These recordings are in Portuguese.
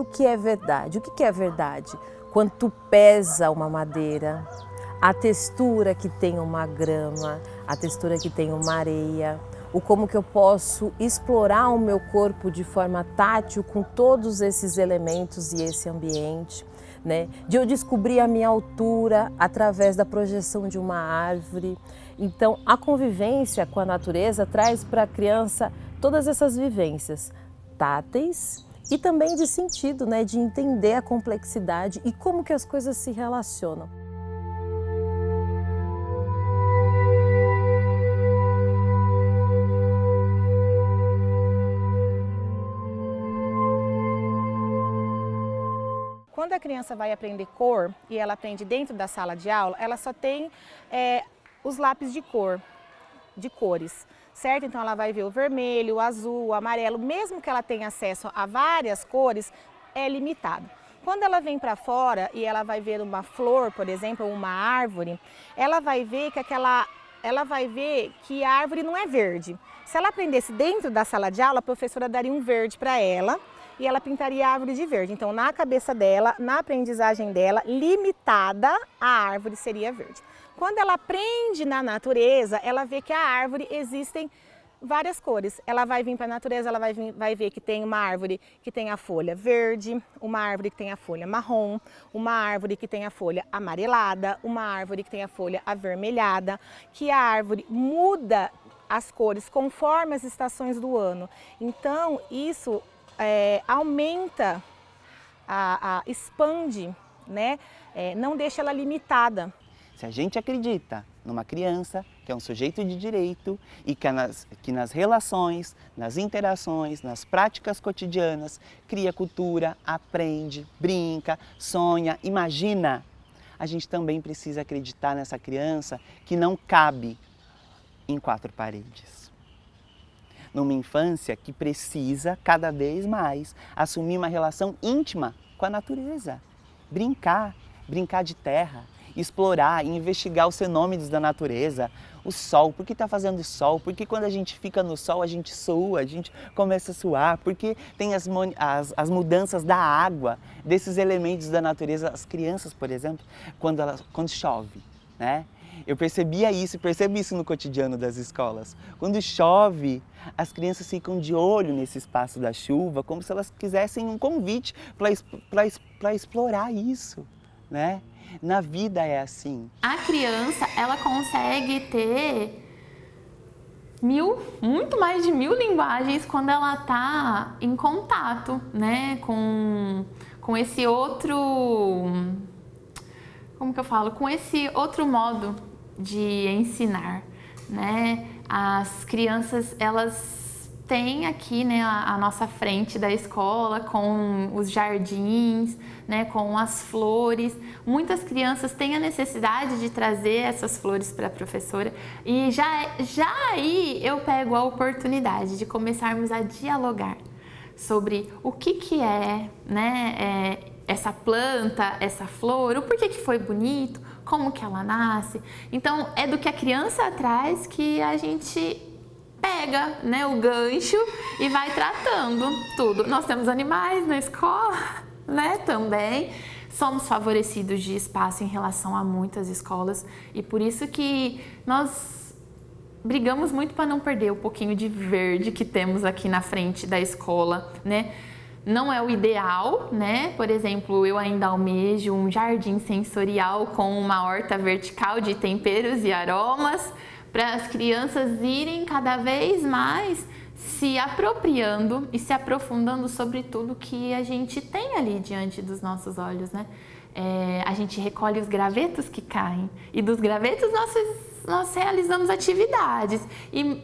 aquilo que é verdade. O que é verdade? Quanto pesa uma madeira, a textura que tem uma grama, a textura que tem uma areia, o como que eu posso explorar o meu corpo de forma tátil com todos esses elementos e esse ambiente, né? De eu descobrir a minha altura através da projeção de uma árvore. Então, a convivência com a natureza traz para a criança todas essas vivências táteis e também de sentido, né? De entender a complexidade e como que as coisas se relacionam. Quando a criança vai aprender cor e ela aprende dentro da sala de aula, ela só tem os lápis de cor, de cores, certo? Então ela vai ver o vermelho, o azul, o amarelo, mesmo que ela tenha acesso a várias cores, é limitado. Quando ela vem para fora e ela vai ver uma flor, por exemplo, ou uma árvore, ela vai ver que a árvore não é verde. Se ela aprendesse dentro da sala de aula, a professora daria um verde para ela, e ela pintaria a árvore de verde. Então, na cabeça dela, na aprendizagem dela, limitada, a árvore seria verde. Quando ela aprende na natureza, ela vê que a árvore existem várias cores. Ela vai vir para a natureza, ela vai ver que tem uma árvore que tem a folha verde, uma árvore que tem a folha marrom, uma árvore que tem a folha amarelada, uma árvore que tem a folha avermelhada, que a árvore muda as cores conforme as estações do ano. Então, isso aumenta, expande, né? Não deixa ela limitada. Se a gente acredita numa criança que é um sujeito de direito e que nas relações, nas interações, nas práticas cotidianas, cria cultura, aprende, brinca, sonha, imagina, a gente também precisa acreditar nessa criança que não cabe em quatro paredes. Numa infância que precisa, cada vez mais, assumir uma relação íntima com a natureza. Brincar de terra, explorar e investigar os fenômenos da natureza. O sol, por que está fazendo sol? Por que quando a gente fica no sol a gente sua, a gente começa a suar? Por que tem as mudanças da água, desses elementos da natureza? As crianças, por exemplo, quando chove, né? Eu percebo isso no cotidiano das escolas. Quando chove, as crianças ficam de olho nesse espaço da chuva, como se elas quisessem um convite para explorar isso, né? Na vida é assim. A criança, ela consegue ter muito mais de 1000 linguagens quando ela está em contato, né? Com esse outro... Como que eu falo? Com esse outro modo de ensinar, né? As crianças, elas têm aqui, né, a nossa frente da escola com os jardins, né, com as flores. Muitas crianças têm a necessidade de trazer essas flores para a professora e já aí eu pego a oportunidade de começarmos a dialogar sobre o que é, né, essa planta, essa flor, o porquê que foi bonito, como que ela nasce. Então, é do que a criança traz que a gente pega, né, o gancho e vai tratando tudo. Nós temos animais na escola, né, também. Somos favorecidos de espaço em relação a muitas escolas e por isso que nós brigamos muito para não perder o pouquinho de verde que temos aqui na frente da escola, né? Não é o ideal, né? Por exemplo, eu ainda almejo um jardim sensorial com uma horta vertical de temperos e aromas para as crianças irem cada vez mais se apropriando e se aprofundando sobre tudo que a gente tem ali diante dos nossos olhos, né? A gente recolhe os gravetos que caem e dos gravetos nós realizamos atividades e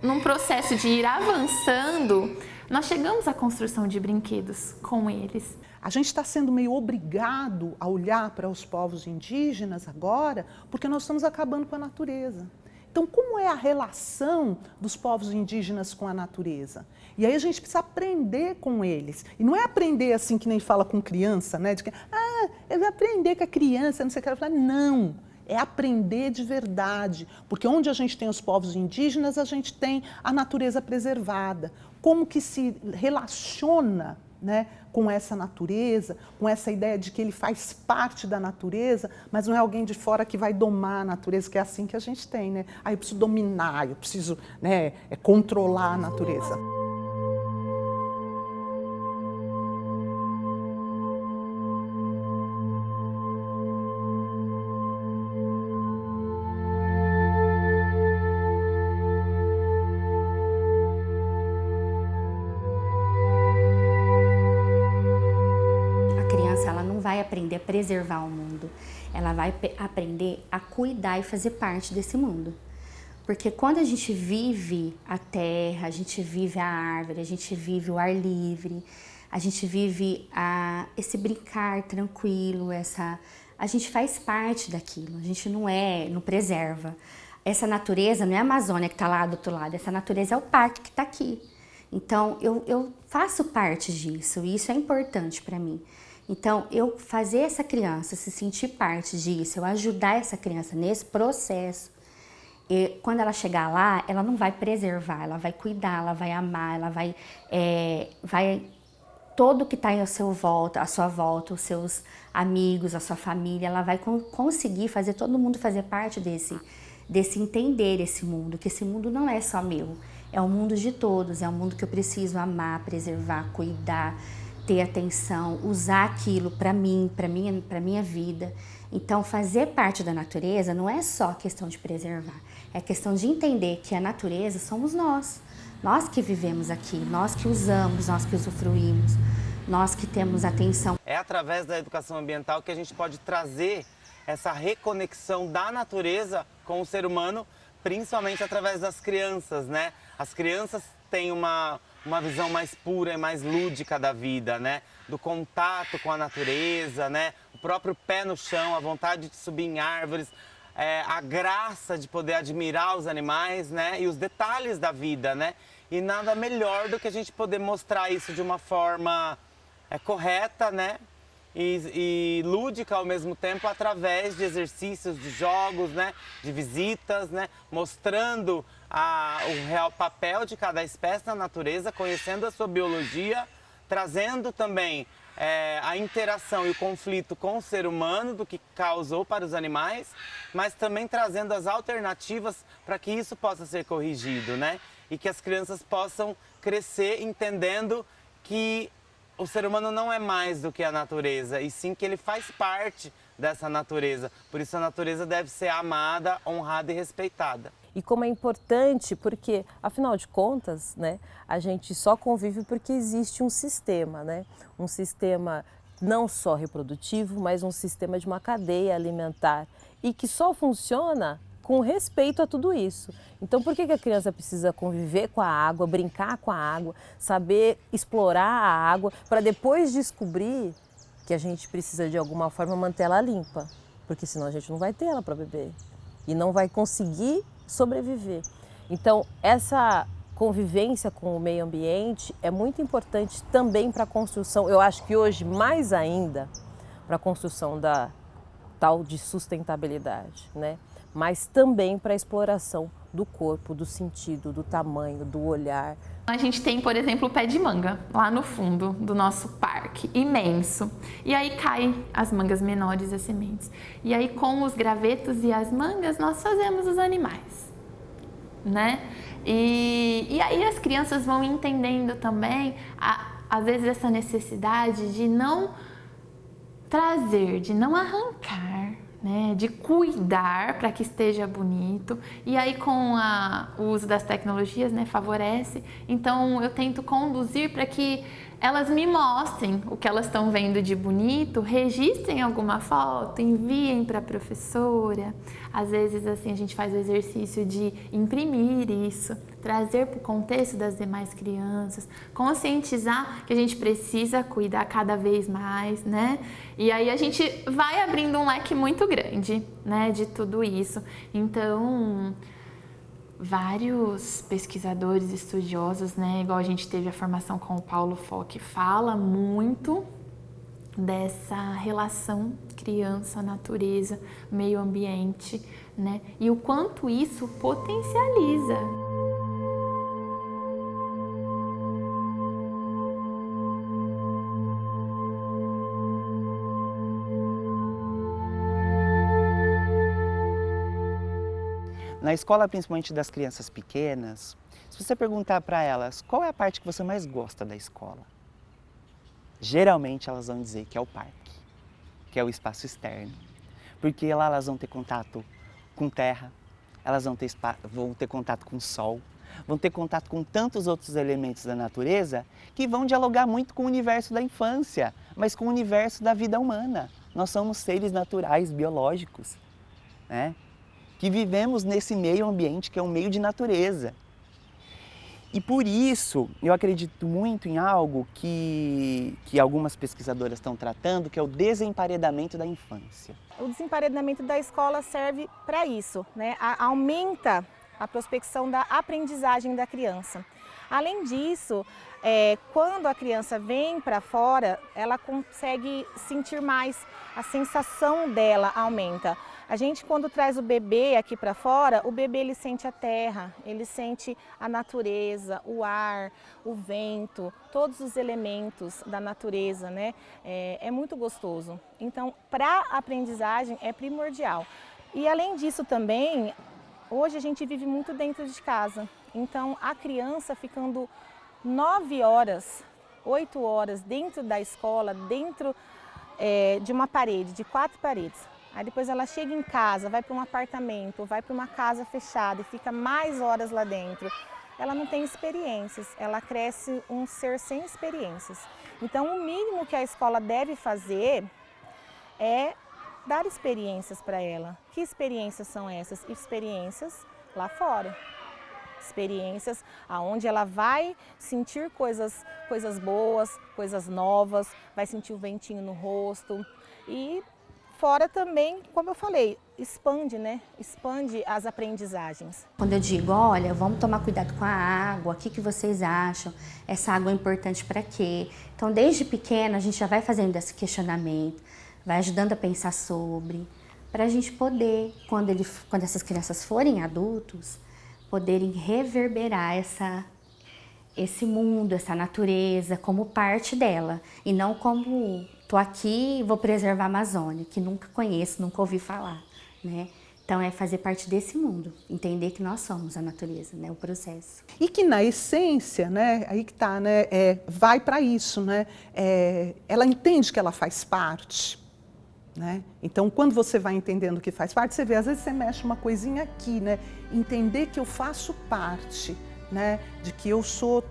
num processo de ir avançando, nós chegamos à construção de brinquedos com eles. A gente está sendo meio obrigado a olhar para os povos indígenas agora, porque nós estamos acabando com a natureza. Então, como é a relação dos povos indígenas com a natureza? E aí a gente precisa aprender com eles. E não é aprender assim que nem fala com criança, né? De que, eu vou aprender com a criança, não sei o que ela fala. Não. É aprender de verdade, porque onde a gente tem os povos indígenas, a gente tem a natureza preservada. como que se relaciona, né, com essa natureza, com essa ideia de que ele faz parte da natureza, mas não é alguém de fora que vai domar a natureza, que é assim que a gente tem, né? Eu preciso dominar, eu preciso, né, controlar a natureza. Ela não vai aprender a preservar o mundo, ela vai aprender a cuidar e fazer parte desse mundo. Porque quando a gente vive a terra, a gente vive a árvore, a gente vive o ar livre, a gente vive esse brincar tranquilo, a gente faz parte daquilo, a gente não preserva. Essa natureza não é a Amazônia que está lá do outro lado, essa natureza é o parque que está aqui. Então eu faço parte disso e isso é importante para mim. Então, eu fazer essa criança se sentir parte disso, eu ajudar essa criança nesse processo, e quando ela chegar lá, ela não vai preservar, ela vai cuidar, ela vai amar, ela vai todo que está à sua volta, os seus amigos, a sua família, ela vai conseguir fazer todo mundo fazer parte desse entender esse mundo, que esse mundo não é só meu, é o mundo de todos, é um mundo que eu preciso amar, preservar, cuidar, ter atenção, usar aquilo para mim, para minha vida. Então, fazer parte da natureza não é só questão de preservar, é questão de entender que a natureza somos nós que vivemos aqui, nós que usamos, nós que usufruímos, nós que temos atenção. É através da educação ambiental que a gente pode trazer essa reconexão da natureza com o ser humano, principalmente através das crianças, né? As crianças têm uma visão mais pura e mais lúdica da vida, né? Do contato com a natureza, né? O próprio pé no chão, a vontade de subir em árvores, a graça de poder admirar os animais, né? E os detalhes da vida, né? E nada melhor do que a gente poder mostrar isso de uma forma correta, né? E lúdica ao mesmo tempo, através de exercícios, de jogos, né? De visitas, né? Mostrando o real papel de cada espécie na natureza, conhecendo a sua biologia, trazendo também a interação e o conflito com o ser humano, do que causou para os animais, mas também trazendo as alternativas para que isso possa ser corrigido, né? E que as crianças possam crescer entendendo que o ser humano não é mais do que a natureza, e sim que ele faz parte dessa natureza. Por isso a natureza deve ser amada, honrada e respeitada. E como é importante, porque, afinal de contas, né, a gente só convive porque existe um sistema, né? Um sistema não só reprodutivo, mas um sistema de uma cadeia alimentar e que só funciona com respeito a tudo isso. Então, por que a criança precisa conviver com a água, brincar com a água, saber explorar a água, para depois descobrir que a gente precisa, de alguma forma, manter ela limpa? Porque senão a gente não vai ter ela para beber e não vai conseguir sobreviver. Então, essa convivência com o meio ambiente é muito importante também para a construção, eu acho que hoje mais ainda, para a construção da tal de sustentabilidade, né? Mas também para a exploração do corpo, do sentido, do tamanho, do olhar. A gente tem, por exemplo, o pé de manga, lá no fundo do nosso parque, imenso. E aí caem as mangas menores, as sementes. E aí com os gravetos e as mangas nós fazemos os animais, né? E aí as crianças vão entendendo também, às vezes, essa necessidade de não trazer, de não arrancar, né, de cuidar para que esteja bonito, e aí com o uso das tecnologias, né, favorece. Então eu tento conduzir para que elas me mostrem o que elas estão vendo de bonito, registrem alguma foto, enviem para a professora. Às vezes assim a gente faz o exercício de imprimir isso, trazer para o contexto das demais crianças, conscientizar que a gente precisa cuidar cada vez mais, né? E aí a gente vai abrindo um leque muito grande, né, de tudo isso. Então, vários pesquisadores, estudiosos, né, igual a gente teve a formação com o Paulo Fock, fala muito dessa relação criança-natureza, meio ambiente, né, e o quanto isso potencializa. Na escola, principalmente das crianças pequenas, se você perguntar para elas qual é a parte que você mais gosta da escola, geralmente elas vão dizer que é o parque, que é o espaço externo. Porque lá elas vão ter contato com terra, elas vão ter contato com o sol, vão ter contato com tantos outros elementos da natureza que vão dialogar muito com o universo da infância, mas com o universo da vida humana. Nós somos seres naturais, biológicos, né? Que vivemos nesse meio ambiente que é um meio de natureza. E por isso, eu acredito muito em algo que algumas pesquisadoras estão tratando, que é o desemparedamento da infância. O desemparedamento da escola serve para isso, né? Aumenta a prospecção da aprendizagem da criança. Além disso, quando a criança vem para fora, ela consegue sentir mais, a sensação dela aumenta. A gente, quando traz o bebê aqui para fora, o bebê ele sente a terra, ele sente a natureza, o ar, o vento, todos os elementos da natureza, né? É muito gostoso. Então, para a aprendizagem é primordial. E além disso também, hoje a gente vive muito dentro de casa. Então, a criança ficando 9 horas, 8 horas dentro da escola, dentro de uma parede, de 4 paredes. Aí depois ela chega em casa, vai para um apartamento, vai para uma casa fechada e fica mais horas lá dentro. Ela não tem experiências, ela cresce um ser sem experiências. Então, o mínimo que a escola deve fazer é dar experiências para ela. Que experiências são essas? Experiências lá fora. Experiências onde ela vai sentir coisas boas, coisas novas, vai sentir o ventinho no rosto e fora também, como eu falei, expande, né? Expande as aprendizagens. Quando eu digo, olha, vamos tomar cuidado com a água, o que vocês acham? Essa água é importante para quê? Então, desde pequena, a gente já vai fazendo esse questionamento, vai ajudando a pensar sobre, para a gente poder, quando essas crianças forem adultos, poderem reverberar esse mundo, essa natureza, como parte dela, e não como... Estou aqui e vou preservar a Amazônia, que nunca conheço, nunca ouvi falar, né? Então é fazer parte desse mundo, entender que nós somos a natureza, né? O processo. E que na essência, né? Aí que tá, né? Vai para isso, né? Ela entende que ela faz parte, né? Então quando você vai entendendo que faz parte, você vê, às vezes você mexe uma coisinha aqui, né? Entender que eu faço parte. Né, de que eu sou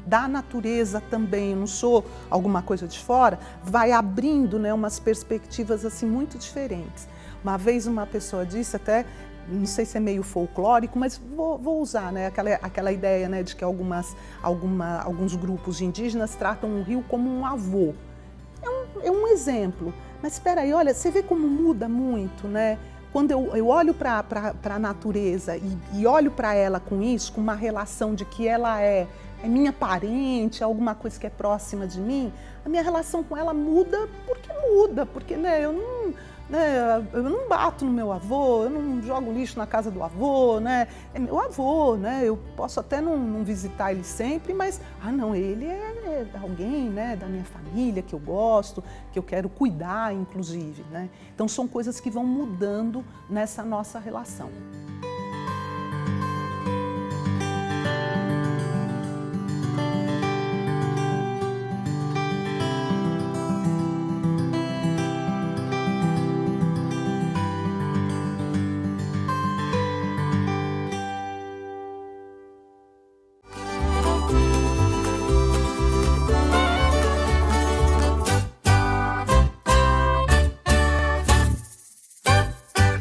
da natureza também, eu não sou alguma coisa de fora, vai abrindo, né, umas perspectivas assim muito diferentes. Uma vez uma pessoa disse, até, não sei se é meio folclórico, mas vou usar, né, aquela ideia, né, de que alguns grupos indígenas tratam o rio como um avô. É um exemplo, mas espera aí, olha, você vê como muda muito, né? Quando eu olho para a natureza e olho para ela com isso, com uma relação de que ela é minha parente, alguma coisa que é próxima de mim, a minha relação com ela muda, porque né, eu não bato no meu avô, eu não jogo lixo na casa do avô, né? É meu avô, né? Eu posso até não visitar ele sempre, mas, não, ele é alguém, né, da minha família que eu gosto, que eu quero cuidar, inclusive, né? Então, são coisas que vão mudando nessa nossa relação.